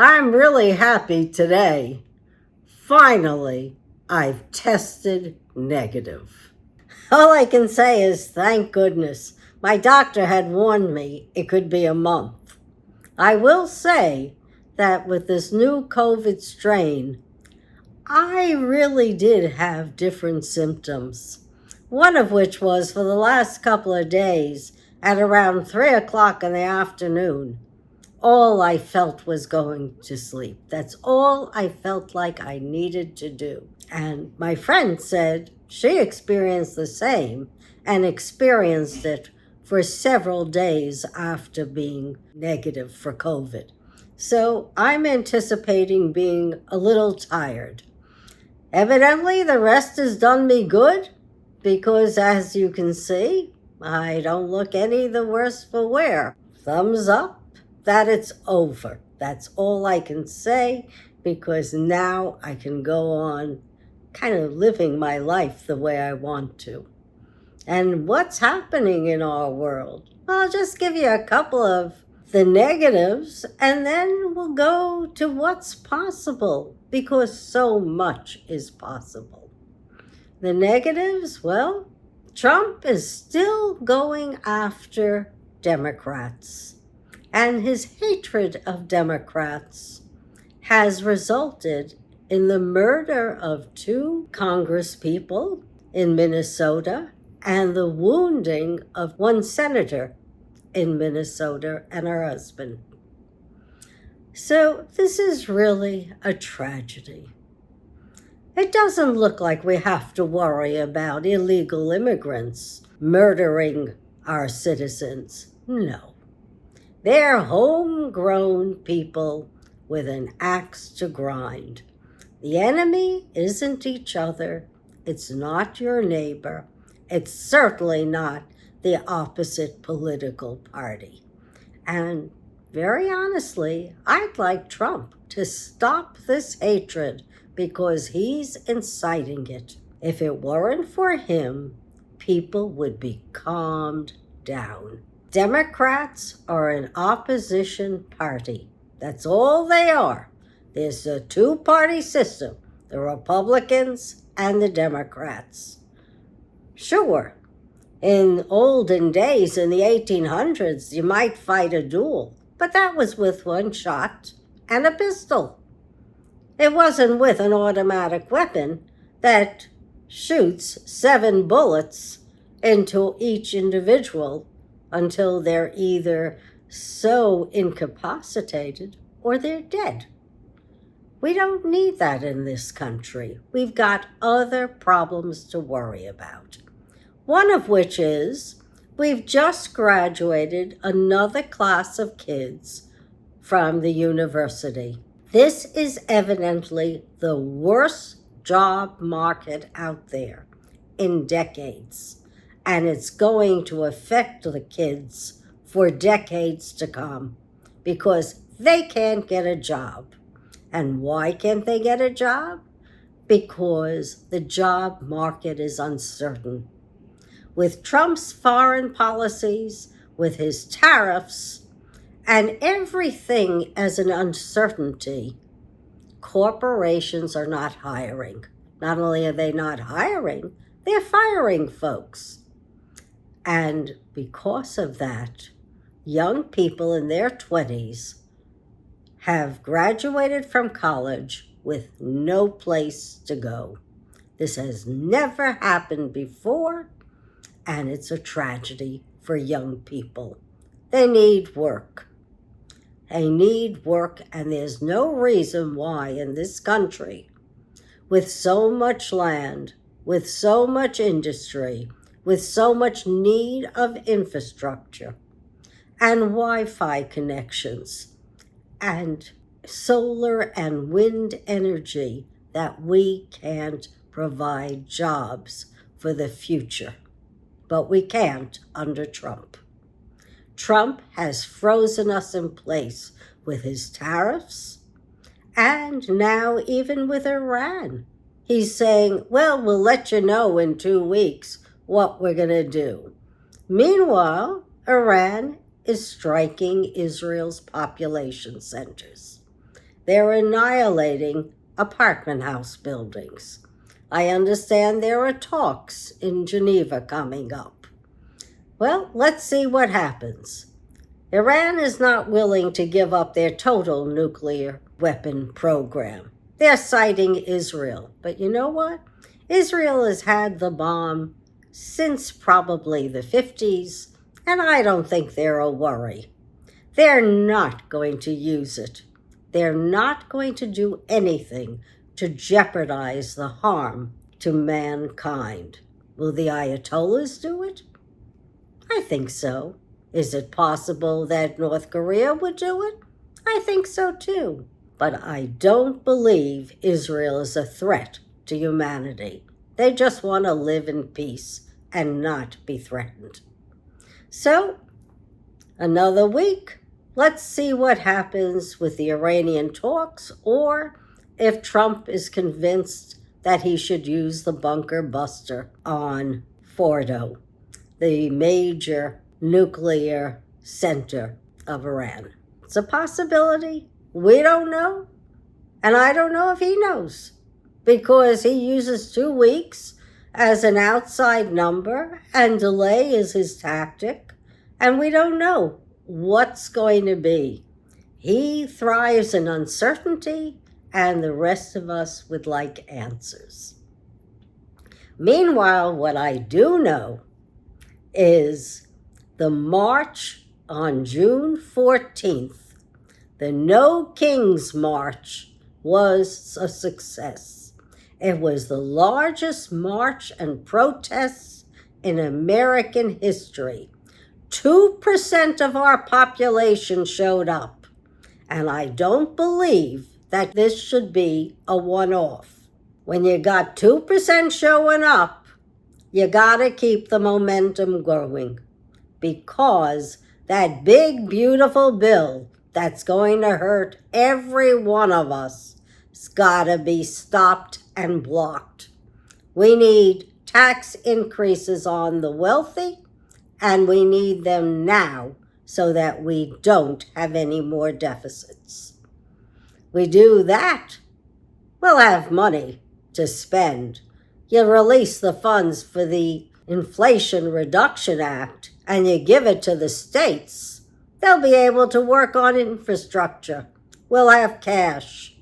I'm really happy today. Finally, I've tested negative. All I can say is thank goodness. My doctor had warned me it could be a month. I will say that with this new COVID strain, I really did have different symptoms. One of which was for the last couple of days at around 3 o'clock in the afternoon. All I felt was going to sleep. That's all I felt like I needed to do. And my friend said she experienced the same and experienced it for several days after being negative for COVID. So I'm anticipating being a little tired. Evidently, the rest has done me good because, as you can see, I don't look any the worse for wear. Thumbs up that it's over. That's all I can say because now I can go on kind of living my life the way I want to. And what's happening in our world? I'll just give you a couple of the negatives and then we'll go to what's possible because so much is possible. The negatives, well, Trump is still going after Democrats. And his hatred of Democrats has resulted in the murder of 2 congresspeople in Minnesota and the wounding of 1 senator in Minnesota and her husband. So this is really a tragedy. It doesn't look like we have to worry about illegal immigrants murdering our citizens. No. They're homegrown people with an axe to grind. The enemy isn't each other. It's not your neighbor. It's certainly not the opposite political party. And very honestly, I'd like Trump to stop this hatred because he's inciting it. If it weren't for him, people would be calmed down. Democrats are an opposition party. That's all they are. There's a 2-party system, the Republicans and the Democrats. Sure, in olden days, in the 1800s, you might fight a duel, but that was with 1 shot and a pistol. It wasn't with an automatic weapon that shoots 7 bullets into each individual until they're either so incapacitated or they're dead. We don't need that in this country. We've got other problems to worry about. One of which is we've just graduated another class of kids from the university. This is evidently the worst job market out there in decades. And it's going to affect the kids for decades to come because they can't get a job. And why can't they get a job? Because the job market is uncertain. With Trump's foreign policies, with his tariffs, and everything as an uncertainty, corporations are not hiring. Not only are they not hiring, they're firing folks. And because of that, young people in their 20s have graduated from college with no place to go. This has never happened before, and it's a tragedy for young people. They need work. They need work, and there's no reason why in this country, with so much land, with so much industry, with so much need of infrastructure and Wi-Fi connections and solar and wind energy, that we can't provide jobs for the future. But we can't under Trump. Trump has frozen us in place with his tariffs and now even with Iran. He's saying, well, we'll let you know in 2 weeks what we're going to do. Meanwhile, Iran is striking Israel's population centers. they're annihilating apartment house buildings. I understand there are talks in Geneva coming up. Well, let's see what happens. Iran is not willing to give up their total nuclear weapon program. They're citing Israel. But you know what? Israel has had the bomb since probably the 50s, and I don't think they're a worry. They're not going to use it. They're not going to do anything to jeopardize the harm to mankind. Will the Ayatollahs do it? I think so. Is it possible that North Korea would do it? I think so too. But I don't believe Israel is a threat to humanity. They just want to live in peace and not be threatened. So, another week. Let's see what happens with the Iranian talks, or if Trump is convinced that he should use the bunker buster on Fordow, the major nuclear center of Iran. It's a possibility. We don't know. And I don't know if he knows, because he uses 2 weeks as an outside number, and delay is his tactic, and we don't know what's going to be. He thrives in uncertainty, and the rest of us would like answers. Meanwhile, what I do know is the march on June 14th, the No Kings March, was a success. It was the largest march and protests in American history. 2% of our population showed up, and I don't believe that this should be a one-off. When you got 2% showing up, you gotta keep the momentum going, because that big, beautiful bill that's going to hurt every one of us has gotta be stopped and blocked. We need tax increases on the wealthy, and we need them now so that we don't have any more deficits. We do that, we'll have money to spend. You release the funds for the Inflation Reduction Act and you give it to the states, they'll be able to work on infrastructure. We'll have cash.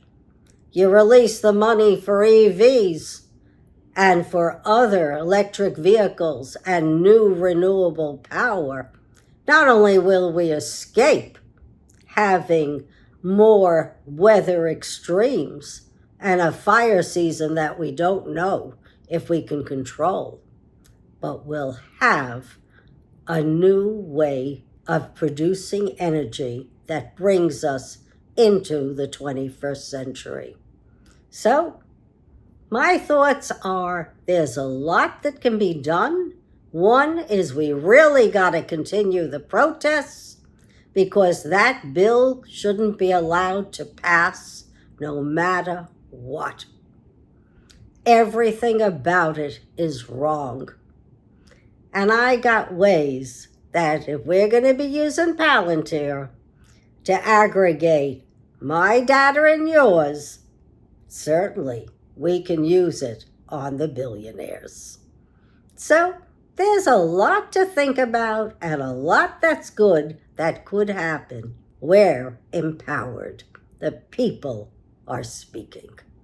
You release the money for EVs and for other electric vehicles and new renewable power. Not only will we escape having more weather extremes and a fire season that we don't know if we can control, but we'll have a new way of producing energy that brings us into the 21st century. So, my thoughts are there's a lot that can be done. One is we really got to continue the protests, because that bill shouldn't be allowed to pass no matter what. Everything about it is wrong. And I got ways that if we're going to be using Palantir to aggregate my data and yours, certainly we can use it on the billionaires. So there's a lot to think about and a lot that's good that could happen. We're empowered. The people are speaking.